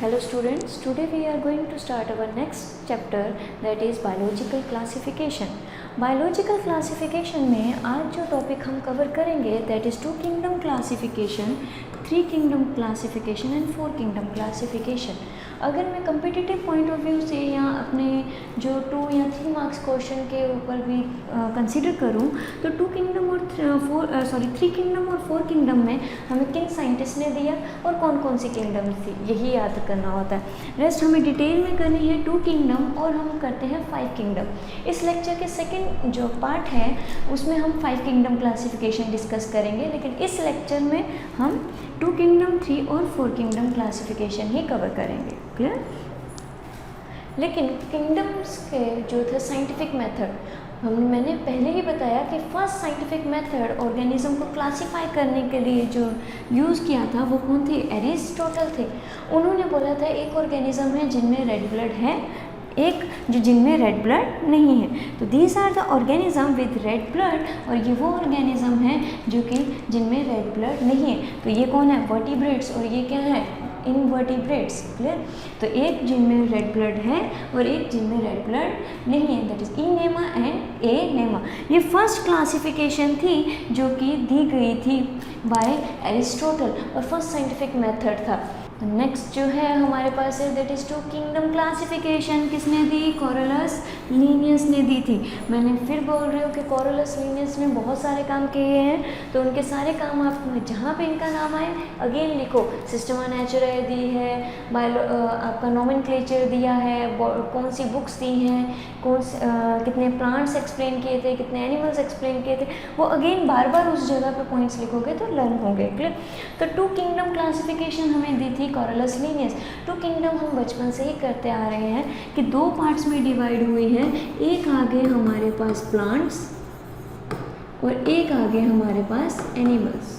Hello students, today we are going to start our next chapter that is biological classification. Biological classification में आज जो topic हम cover करेंगे that is 2 kingdom classification, 3 kingdom classification and 4 kingdom classification. अगर मैं competitive point of view से या अपने जो 2 या 3 मार्क्स क्वेश्चन के ऊपर भी कंसिडर करूँ तो 2 किंगडम और 3 किंगडम और 4 किंगडम में हमें किन साइंटिस्ट ने दिया और कौन कौन सी किंगडम थी यही याद करना होता है। रेस्ट हमें डिटेल में करनी है 2 किंगडम और हम करते हैं 5 किंगडम। इस लेक्चर के सेकंड जो पार्ट है उसमें हम 5 किंगडम क्लासिफिकेशन डिस्कस करेंगे, लेकिन इस लेक्चर में हम 2 किंगडम 3 और 4 किंगडम क्लासिफिकेशन ही कवर करेंगे। क्लियर? लेकिन किंगडम्स के जो थे साइंटिफिक मेथड मैंने पहले ही बताया कि फर्स्ट साइंटिफिक मेथड ऑर्गेनिज्म को क्लासिफाई करने के लिए जो यूज़ किया था वो कौन थे? एरिस्टोटल थे। उन्होंने बोला था एक ऑर्गेनिज्म है जिनमें रेड ब्लड है, एक जो जिनमें रेड ब्लड नहीं है। तो these are the organism with red blood, और ये वो ऑर्गेनिज्म है जो कि जिनमें रेड ब्लड नहीं है। तो ये कौन है? वर्टिब्रेट्स, और ये क्या है? इनवर्टिब्रेट्स। क्लियर? तो एक जिनमें रेड ब्लड है और एक जिनमें रेड ब्लड नहीं है, that is enema and enema. ये फर्स्ट क्लासिफिकेशन थी जो कि दी गई थी बाय एरिस्टोटल और फर्स्ट साइंटिफिक मेथड था। नेक्स्ट जो है हमारे पास है दैट इज 2 किंगडम क्लासिफिकेशन। किसने दी? कोरोलस लीनियस ने दी थी। मैंने फिर बोल रही हूँ कि कोरोलस लीनियस ने बहुत सारे काम किए हैं, तो उनके सारे काम आप जहाँ पे इनका नाम आए अगेन लिखो। सिस्टमा नेचुराe दी है, आपका नोमेनक्लेचर दिया है, कौन सी बुक्स दी हैं, कितने प्लांट्स एक्सप्लेन किए थे, कितने एनिमल्स एक्सप्लेन किए थे, वो अगेन बार बार उस जगह पे पॉइंट्स लिखोगे तो लर्न होंगे। क्लियर? तो 2 किंगडम क्लासिफिकेशन हमें दी थी कोरोलस लीनियस। 2 किंगडम हम बचपन से ही करते आ रहे हैं कि 2 पार्ट्स में डिवाइड हुई हैं। एक आगे हमारे पास प्लांट्स और एक आगे हमारे पास एनिमल्स।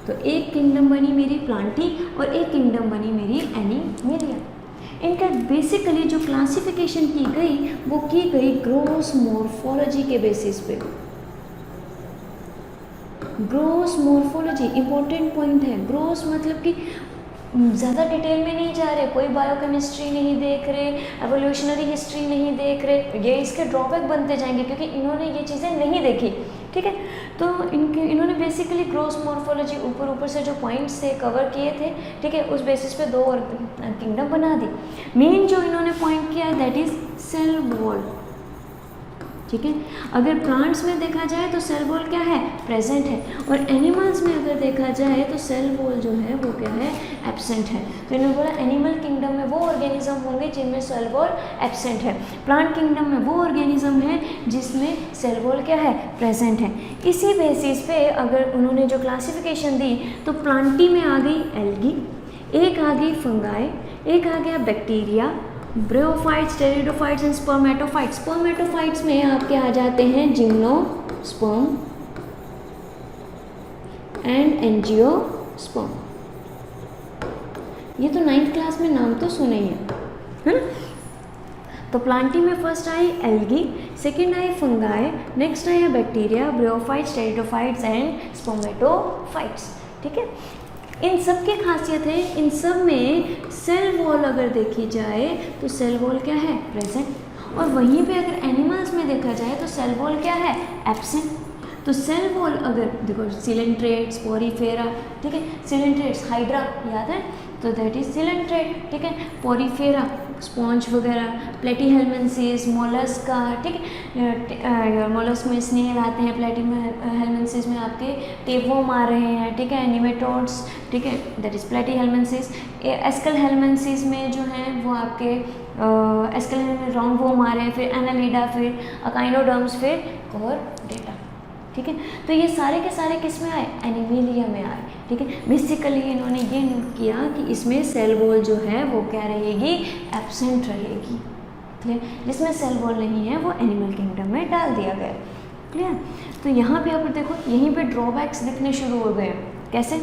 तो एक किंगडम बनी मेरी प्लांटी और एक किंगडम बनी मेरी एनिमेलिया। इनका बेसिकली जो क्लासिफिकेशन की गई वो की गई ग्रॉस मॉर्फोलॉजी के बेसिस पे। ग्रॉस मॉर्फोलॉजी इंपॉर्टेंट पॉइंट है। ग्रॉस मतलब कि ज़्यादा डिटेल में नहीं जा रहे, कोई बायोकेमिस्ट्री नहीं देख रहे, एवोल्यूशनरी हिस्ट्री नहीं देख रहे, ये इसके ड्रॉबैक बनते जाएंगे क्योंकि इन्होंने ये चीज़ें नहीं देखी। ठीक है? तो इन्होंने बेसिकली ग्रॉस मॉर्फोलॉजी ऊपर से जो पॉइंट्स थे कवर किए थे, ठीक है, उस बेसिस पे 2 और किंगडम बना दी। मेन जो इन्होंने पॉइंट किया है दैट इज सेल वॉल। ठीक है? अगर प्लांट्स में देखा जाए तो सेल वॉल क्या है? प्रेजेंट है, और एनिमल्स में अगर देखा जाए तो सेल वॉल जो है वो क्या है? एब्सेंट है। तो इन्होंने बोला एनिमल किंगडम में वो ऑर्गेनिज्म होंगे जिनमें सेल वॉल एब्सेंट है, प्लांट किंगडम में वो ऑर्गेनिज्म है जिसमें सेल वॉल क्या है? प्रेजेंट है। इसी बेसिस पे अगर उन्होंने जो क्लासिफिकेशन दी तो प्लांटी में आ गई एल्गी, एक आ गई फंगाई, एक आ गया bacteria, bryophytes, pteridophytes and spermatophytes. Spermatophytes में आपके आ जाते हैं जिम्नोस्पर्म एंड एंजियोस्पर्म। ये तो 9th क्लास में नाम तो सुने ही है ना? तो प्लांटी में first I algae, second I fungi, next आया bacteria, bryophytes, pteridophytes and spermatophytes. ठीक है? इन सब की खासियत है, इन सब में सेल वॉल अगर देखी जाए तो सेल वॉल क्या है? प्रेजेंट, और वहीं पे अगर एनिमल्स में देखा जाए तो सेल वॉल क्या है? एब्सेंट। तो सेल वॉल अगर देखो सिलेंट्रेट्स, पोरीफेरा, ठीक है, सिलेंट्रेट्स हाइड्रा याद है तो दैट इज सिलेंट्रेट। ठीक है? पोरीफेरा स्पॉन्ज वगैरह, प्लेटीहेल्मिन्थेस, मोलस्का, ठीक है, मोलस्क में स्नेल आते हैं, प्लेटीहेल्मिन्थेस में आपके टेपवर्म आ रहे हैं, ठीक है, निमेटोड्स, ठीक है, दैट इज प्लेटीहेल्मिन्थेस। एस्केलहेल्मिन्थेस में जो हैं वो आपके एस्केलहेल्मिन्थेस राउंडवॉर्म आ रहे हैं, फिर एनालिडा, फिर अकाइनोडर्म्स, फिर कॉर्डेटा। ठीक है? तो ये सारे के सारे किस में आए? एनिमेलिया में आए। ठीक है? बेसिकली इन्होंने ये नोट किया कि इसमें सेल वॉल जो है वो क्या रहेगी? एब्सेंट रहेगी। क्लियर? जिसमें सेल वॉल नहीं है वो एनिमल किंगडम में डाल दिया गया। क्लियर? तो यहाँ पे आप देखो यहीं पे ड्रॉबैक्स दिखने शुरू हो गए। कैसे?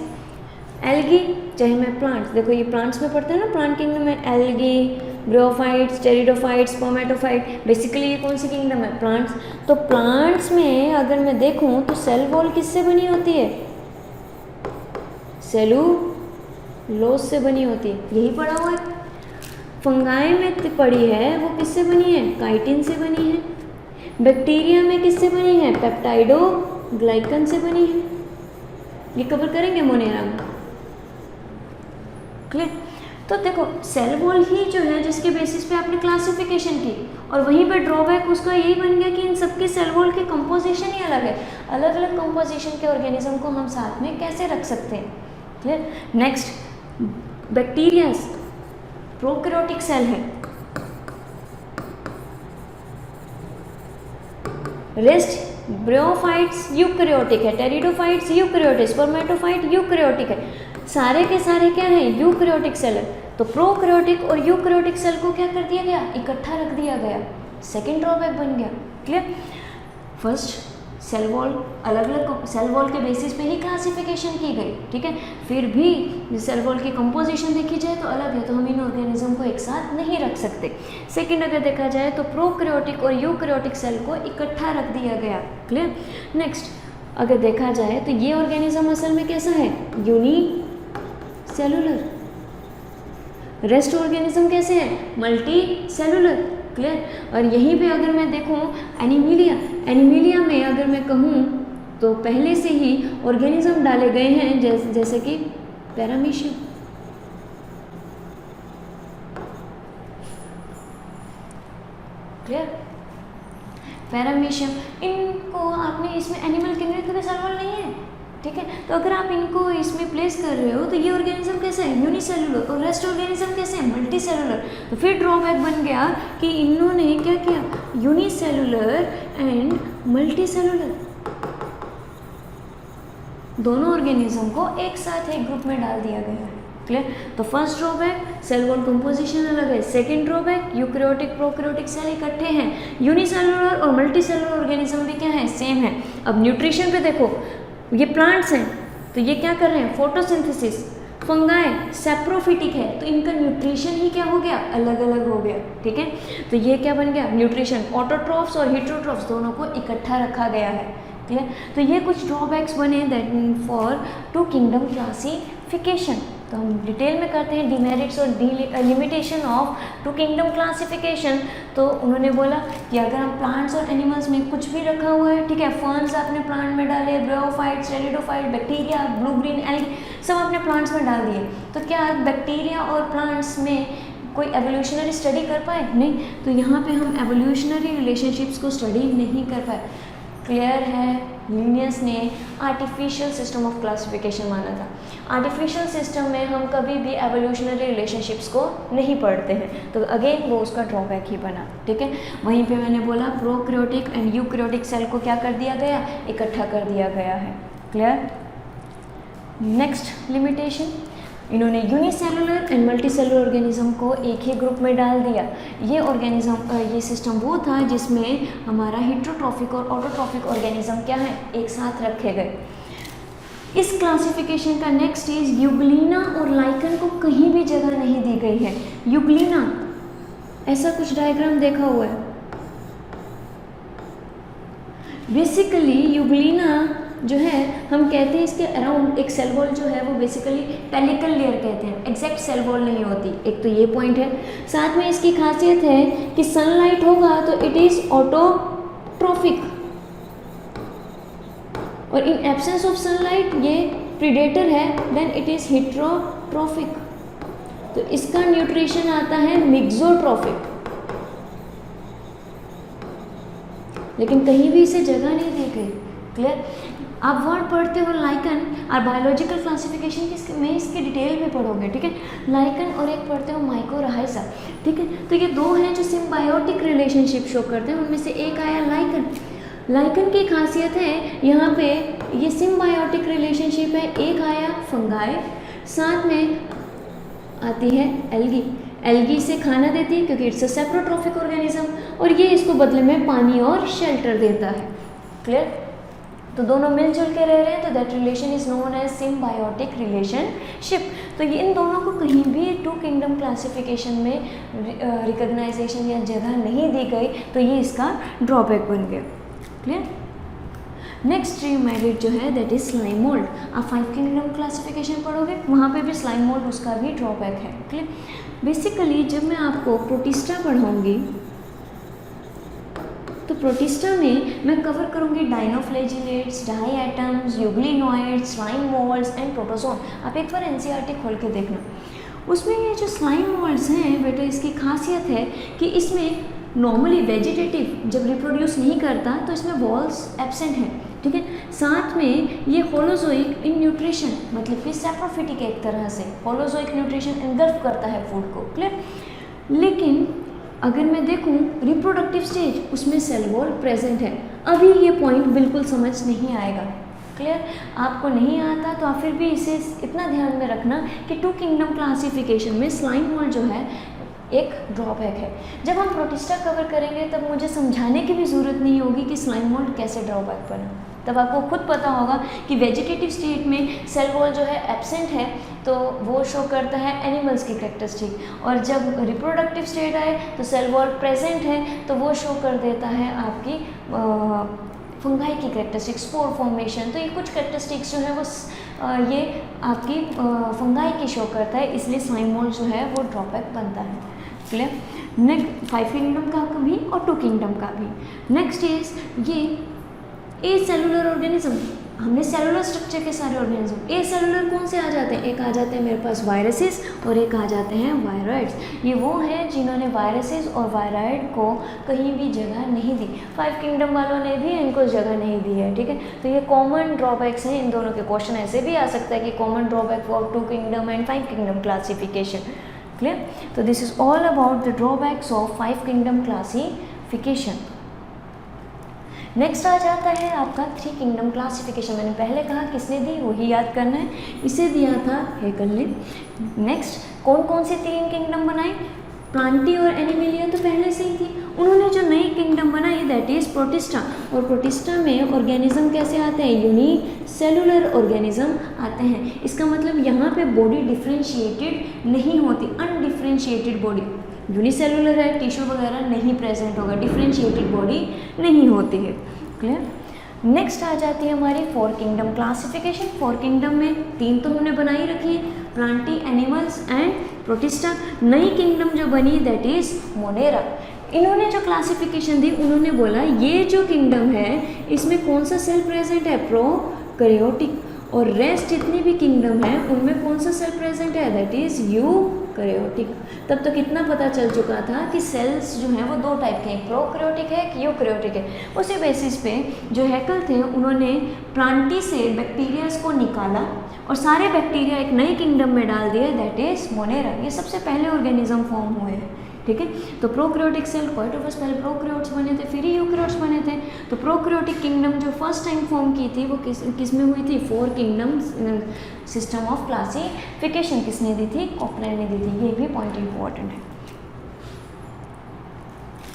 एल्गी, चाहे मैं प्लांट्स, देखो ये प्लांट्स में पढ़ते हैं ना, प्लांट किंगडम में algae, bryophytes, pteridophytes, spermatophyte, basically ये कौन सी किंगडम है? प्लांट्स। तो प्लांट्स में अगर मैं देखूं तो सेल वॉल किससे बनी होती है? सेलुलोज से बनी होती है। यही पढ़ा हुआ है। फंगाई में पड़ी है वो किससे बनी है? काइटिन से बनी है। बैक्टीरिया में किससे बनी है? पेप्टाइडोग्लाइकन से बनी है। ये कवर करेंगे मोनेरा में, क्लियर। तो देखो सेल वॉल ही जो है जिसके बेसिस पे आपने क्लासिफिकेशन की, और वहीं पे ड्रॉबैक उसका यही बन गया कि इन सबके सेल वॉल की कंपोजिशन ही अलग है। अलग अलग कंपोजिशन के ऑर्गेनिज्म को हम साथ में कैसे रख सकते हैं, clear. Next bacteria prokaryotic cell है, रेस्ट ब्रियोफाइट्स यूकैरियोटिक है, टेरिडोफाइट्स यूकैरियोटिक, स्पर्मेटोफाइट यूकैरियोटिक है, सारे के सारे क्या है? यूकैरियोटिक सेल है। तो प्रोकैरियोटिक और यूकैरियोटिक सेल को क्या कर दिया गया? इकट्ठा रख दिया गया। सेकेंड ड्रॉबैक बन गया, क्लियर। फर्स्ट सेल वॉल अलग अलग सेल वॉल के बेसिस पे ही क्लासिफिकेशन की गई, ठीक है। फिर भी सेल वॉल की कंपोजिशन देखी जाए तो अलग है, तो हम इन ऑर्गेनिज्म को एक साथ नहीं रख सकते। सेकंड अगर देखा जाए तो प्रोकैरियोटिक और यूकैरियोटिक सेल को इकट्ठा रख दिया गया, क्लियर। नेक्स्ट अगर देखा जाए तो ये ऑर्गेनिज्म असल में कैसा है? यूनिसेलुलर। रेस्ट ऑर्गेनिज्म कैसे है? Multi cellular, clear. और यहीं पे अगर मैं देखूं एनीमिलिया में अगर मैं कहूं तो पहले से ही ऑर्गेनिज्म डाले गए हैं जैसे कि पैरामीशियम, क्लियर। पैरामीशियम इनको आपने इसमें एनिमल किंगडम के सेल वॉल नहीं है, ठीक है। तो अगर आप इनको इसमें प्लेस कर रहे हो तो ये ऑर्गेनिज्म कैसा है? यूनिसेलुलर। और रेस्ट ऑर्गेनिज्म कैसे है? Multi cellular. तो फिर ड्रॉबैक बन गया कि इन्होंने क्या किया? यूनिसेलुलर एंड मल्टी सेलुलर दोनों ऑर्गेनिज्म को एक साथ एक ग्रुप में डाल दिया गया है, क्लियर। तो first drawback cell wall composition अलग है। Second drawback eukaryotic prokaryotic cell इकट्ठे हैं। यूनिसेलुलर और मल्टी सेलुलर ऑर्गेनिज्म भी क्या है? सेम है। अब न्यूट्रिशन पे देखो, ये प्लांट्स हैं तो ये क्या कर रहे हैं? फोटोसिंथेसिस। फंगाई सैप्रोफिटिक है तो इनका न्यूट्रिशन ही क्या हो गया? अलग अलग हो गया, ठीक है। तो ये क्या बन गया? न्यूट्रिशन। ऑटोट्रॉफ्स और हेटेरोट्रॉफ्स दोनों को इकट्ठा रखा गया है, क्लियर। तो ये कुछ ड्रॉबैक्स बने that for two kingdom classification. तो हम डिटेल में करते हैं डिमेरिट्स और limitation of two kingdom classification. तो उन्होंने बोला कि अगर हम प्लांट्स और एनिमल्स में कुछ भी रखा हुआ है, ठीक है, फर्न्स आपने प्लांट में डाले, bryophytes, pteridophyte, bacteria, blue green algae सब आपने प्लांट्स में डाल दिए, तो क्या बैक्टीरिया और प्लांट्स में कोई एवोल्यूशनरी स्टडी कर पाए? नहीं। तो यहाँ पे हम एवोल्यूशनरी रिलेशनशिप्स को स्टडी नहीं कर पाए, क्लियर है। लिनियस ने आर्टिफिशियल सिस्टम ऑफ क्लासिफिकेशन माना था। आर्टिफिशियल सिस्टम में हम कभी भी एवोल्यूशनरी रिलेशनशिप्स को नहीं पढ़ते हैं, तो अगेन वो उसका ड्रॉबैक ही बना, ठीक है। वहीं पे मैंने बोला प्रोकैरियोटिक एंड यूकैरियोटिक सेल को क्या कर दिया गया? इकट्ठा कर दिया गया है, क्लियर। नेक्स्ट लिमिटेशन, इन्होंने यूनिसेलुलर एंड मल्टीसेलुलर ऑर्गेनिज्म को एक ही ग्रुप में डाल दिया। ये ऑर्गेनिज्म ये सिस्टम वो था जिसमें हमारा हेटेरोट्रॉफिक और ऑटोट्रॉफिक ऑर्गेनिज्म क्या है? एक साथ रखे गए। इस क्लासिफिकेशन का नेक्स्ट स्टेज यूग्लिना और लाइकन को कहीं भी जगह नहीं दी गई है। यूग्लिना ऐसा कुछ डायग्राम देखा हुआ है। बेसिकली यूग्लिना जो है हम कहते हैं इसके अराउंड एक सेल वॉल जो है वो बेसिकली पेलिकल लेयर कहते हैं, एग्जैक्ट सेल वॉल नहीं होती। एक तो ये पॉइंट है। साथ में इसकी खासियत है कि सनलाइट होगा तो इट इज ऑटोट्रॉफिक, और इन एब्सेंस ऑफ सनलाइट ये प्रीडेटर है, देन इट इज हेटेरोट्रॉफिक। तो इसका न्यूट्रिशन आता है मिक्सोट्रॉफिक, लेकिन कहीं भी इसे जगह नहीं दी गई, क्लियर। आप वर्ड पढ़ते हो लाइकन और बायोलॉजिकल क्लासिफिकेशन में इसके डिटेल में पढ़ोगे, ठीक है। लाइकन और एक पढ़ते हो माइकोरहाइजा, ठीक है। तो ये दो हैं जो सिम्बायोटिक रिलेशनशिप शो करते हैं, उनमें से एक आया लाइकन। लाइकन की खासियत है यहाँ पे ये सिम्बायोटिक रिलेशनशिप है। एक आया फंगाई, साथ में आती है एल्गी। एल्गी इसे खाना देती है क्योंकि इट्स अ सेप्रोट्रॉफिक ऑर्गेनिज्म, और ये इसको बदले में पानी और शेल्टर देता है, क्लियर। तो दोनों मिलजुल के रह रहे हैं, तो that relation is known as symbiotic relationship. तो ये इन दोनों को कहीं भी टू किंगडम क्लासिफिकेशन में रिकॉग्नाइजेशन या जगह नहीं दी गई, तो ये इसका ड्रॉबैक बन गया, क्लियर। नेक्स्ट डिमेरिट जो है दैट इज स्लाइम मोल्ड। आप 5 किंगडम क्लासिफिकेशन पढ़ोगे, वहाँ पे भी स्लाइम मोल्ड उसका भी ड्रॉबैक है, क्लियर। बेसिकली जब मैं आपको प्रोटिस्टा पढ़ाऊँगी तो प्रोटिस्टा में मैं कवर करूँगी dinoflagellates, diatoms, euglenoids, slime moulds and protozoan. आप एक बार एनसीईआरटी खोल के देखना। उसमें ये जो स्लाइम मोल्ड्स हैं बेटा, इसकी खासियत है कि इसमें नॉर्मली वेजिटेटिव जब रिप्रोड्यूस नहीं करता तो इसमें वॉल्स एब्सेंट हैं, ठीक है। साथ में ये होलोजोइक इन न्यूट्रिशन, मतलब कि सैप्रोफिटिक एक तरह से होलोजोइक न्यूट्रिशन इनगल्फ करता है फूड को, क्लियर। लेकिन अगर मैं देखूं रिप्रोडक्टिव स्टेज, उसमें सेल वॉल प्रेजेंट है। अभी ये पॉइंट बिल्कुल समझ नहीं आएगा, क्लियर। आपको नहीं आता तो आप फिर भी इसे इतना ध्यान में रखना कि टू किंगडम क्लासिफिकेशन में स्लाइम मोल्ड जो है एक ड्रॉबैक है। जब हम प्रोटिस्टा कवर करेंगे तब मुझे समझाने की भी ज़रूरत नहीं होगी कि स्लाइम मोल्ड कैसे ड्रॉबैक बना, तब आपको खुद पता होगा कि वेजिटेटिव स्टेट में सेल वॉल जो है एब्सेंट है तो वो शो करता है एनिमल्स की कैरेक्टरिस्टिक, और जब रिप्रोडक्टिव स्टेट आए तो सेल वॉल प्रेजेंट है तो वो शो कर देता है आपकी फंगाई की कैरेक्टरिस्टिक, स्पोर फॉर्मेशन। तो ये कुछ कैरेक्टरिस्टिक्स जो है वो ये आपकी फंगाई की शो करता है, इसलिए स्लाइम मोल्ड जो है वो ड्रॉबैक बनता है, क्लियर। नेक्स्ट 5 किंगडम का भी और 2 किंगडम का भी। नेक्स्ट इज ये ए सेलुलर ऑर्गेनिज्म। हमने सेलुलर स्ट्रक्चर के सारे ऑर्गेनिज्म, ए सेलुलर कौन से आ जाते हैं? एक आ जाते हैं मेरे पास वायरसेस और एक आ जाते हैं वायरॉइड्स। ये वो हैं जिन्होंने वायरसेस और वायरॉइड को कहीं भी जगह नहीं दी। 5 किंगडम वालों ने भी इनको जगह नहीं दी है, ठीक है। तो ये कॉमन ड्रॉबैक्स हैं इन दोनों के। क्वेश्चन ऐसे भी आ सकता है कि common drawback for 2 kingdom and 5 kingdom classification, clear. तो this is all about the drawbacks of 5 kingdom classification. Next आ जाता है आपका 3 किंगडम क्लासिफिकेशन। मैंने पहले कहा किसने दी, वही याद करना है, इसे दिया था हेगल ने। नेक्स्ट कौन कौन से 3 किंगडम बनाए? प्लांटी और एनिमेलिया तो पहले से ही थी। उन्होंने जो नई किंगडम बनाई दैट इज प्रोटिस्टा, और प्रोटिस्टा में ऑर्गेनिज्म कैसे आते हैं? यूनिसेलुलर ऑर्गेनिज्म आते हैं। इसका मतलब यहाँ पे बॉडी डिफ्रेंशिएटेड नहीं होती, अनडिफ्रेंशिएटेड बॉडी। यूनिसेलुलर है, टिश्यू वगैरह नहीं प्रेजेंट होगा, डिफ्रेंशिएटेड बॉडी नहीं होती है, क्लियर। नेक्स्ट आ जाती है हमारी 4 किंगडम क्लासिफिकेशन। 4 किंगडम में 3 तो हमने बनाई रखी है, प्लांटी, एनिमल्स एंड प्रोटिस्टा। नई किंगडम जो बनी दैट इज मोनेरा। इन्होंने जो क्लासिफिकेशन दी, उन्होंने बोला ये जो किंगडम है इसमें कौन सा सेल प्रेजेंट है? प्रोकैरियोटिक। और रेस्ट जितनी भी किंगडम है उनमें कौन सा सेल प्रेजेंट है? That is eukaryotic. तब तक इतना पता चल चुका था कि सेल्स जो हैं वो 2 टाइप के हैं, प्रोकैरियोटिक है कि यूकैरियोटिक है। उसी बेसिस पे जो हैकल थे उन्होंने प्लांटी से बैक्टीरियाज को निकाला और सारे बैक्टीरिया एक नई किंगडम में डाल दिए दैट इज मोनेरा। ये सबसे पहले ऑर्गेनिज्म फॉर्म हुए हैं, ठीक है। तो प्रोकैरियोटिक सेल क्वाइटोफस पहले प्रोकैरियोट्स बने थे, फिर ही यूकैरियोट्स बने थे। तो प्रोकैरियोटिक किंगडम जो फर्स्ट टाइम फॉर्म की थी वो किस में हुई थी? 4 किंगडम सिस्टम ऑफ क्लासिफिकेशन किसने दी थी? कॉकरेल ने दी थी। ये भी पॉइंट इंपॉर्टेंट है,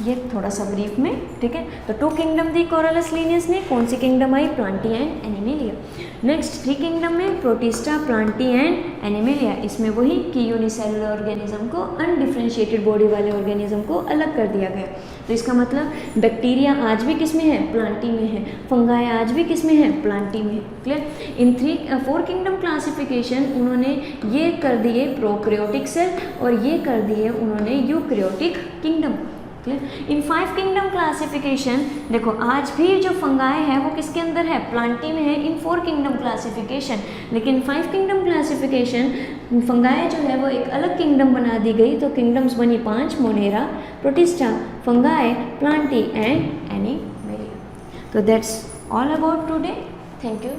ये थोड़ा सा ब्रीफ में, ठीक है। तो 2 किंगडम दी कोरलस लीनियस ने। कौन सी किंगडम आई? Plantae and animalia. Next 3 kingdom में प्रोटिस्टा, प्लांटी एंड एनिमेलिया। इसमें वही कि यूनिसेलुलर ऑर्गेनिज्म को अनडिफ्रेंशिएटेड बॉडी वाले ऑर्गेनिज्म को अलग कर दिया गया। तो इसका मतलब बैक्टीरिया आज भी किस में है? प्लांटी में है। फंगाई आज भी किस में है? प्लांटी में है, क्लियर। इन 4 किंगडम क्लासिफिकेशन उन्होंने ये कर दिए प्रोकैरियोटिक सेल और ये कर दिए उन्होंने यूकैरियोटिक किंगडम, क्लियर। इन 5 किंगडम क्लासिफिकेशन देखो आज भी जो फंगाई है वो किसके अंदर है? प्लांटी में है इन 4 किंगडम क्लासिफिकेशन। लेकिन 5 किंगडम क्लासिफिकेशन फंगाई जो है वो एक अलग किंगडम बना दी गई। तो किंगडम्स बनी 5, monera, protista, fungi, plantae and animalia. तो that's all about today. Thank you.